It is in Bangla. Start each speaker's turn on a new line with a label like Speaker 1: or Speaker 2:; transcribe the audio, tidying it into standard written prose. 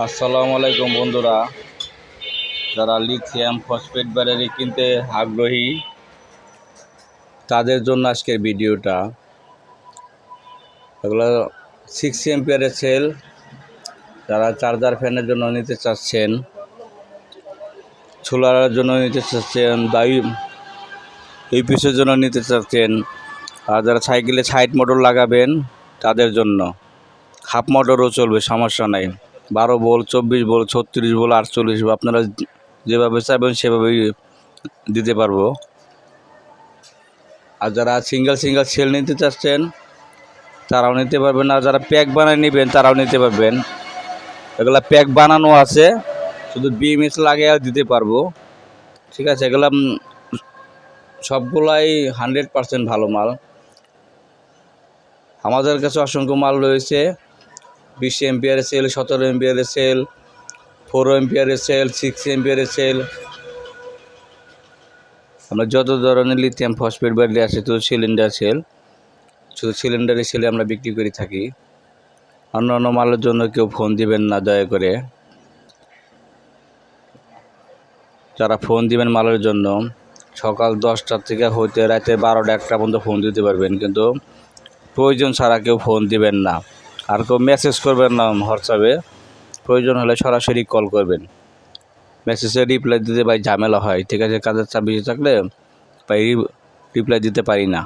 Speaker 1: আসসালামু আলাইকুম বন্ধুরা, যারা লিথিয়াম ফসফেট ব্যাটারি কিনতে আগ্রহী তাদের জন্য আজকের ভিডিওটা। এগুলো 6 এম্পিয়ারের সেল, যারা চার্জার ফ্যানের জন্য নিতে চাচ্ছেন, সোলারের জন্য নিতে চাচ্ছেন, ইউপিএসের জন্য নিতে চাচ্ছেন, আর যারা সাইকেলে সাইড মোটর লাগাবেন তাদের জন্য। হাফ মোটরও চলবে, সমস্যা নাই। 12 ভোল্ট, 24 ভোল্ট, 36 ভোল্ট, 48 ভোল্ট, আপনারা যেভাবে চাইবেন সেভাবেই দিতে পারবো। আর যারা সিঙ্গেল সেল নিতে চাচ্ছেন তারাও নিতে পারবেন, আর যারা প্যাক বানিয়ে নেবেন তারাও নিতে পারবেন। এগুলা প্যাক বানানো আছে, শুধু বিএমএস লাগিয়ে দিতে পারবো। ঠিক আছে, এগুলা সবগুলাই 100% ভালো মাল। আমাদের কাছে অসংখ্য মাল রয়েছে, 20 এম্পিয়ারের সেল, 17 এম্পিয়ারের সেল, 4 এম্পিয়ারের সেল, 6 এম্পিয়ারের সেল। আমরা যত ধরনের লিথিয়াম ফসফেট ব্যাটারি আছে, শুধু সিলিন্ডারের সেলে আমরা বিক্রি করে থাকি। অন্য মালের জন্য কেউ ফোন দিবেন না দয়া করে। যারা ফোন দিবেন মালের জন্য, সকাল 10টা থেকে হইতে রাতে 12টা-1টা পর্যন্ত ফোন দিতে পারবেন, কিন্তু প্রয়োজন ছাড়া কেউ ফোন দিবেন না। আর কেউ মেসেজ করবেন না হোয়াটসঅ্যাপে। প্রয়োজন হলে সরাসরি কল করবেন। মেসেজে রিপ্লাই দিতে ভাই ঝামেলা হয়, ঠিক আছে, কাজের চাপ বেশি থাকলে ভাই রিপ্লাই দিতে পারি না।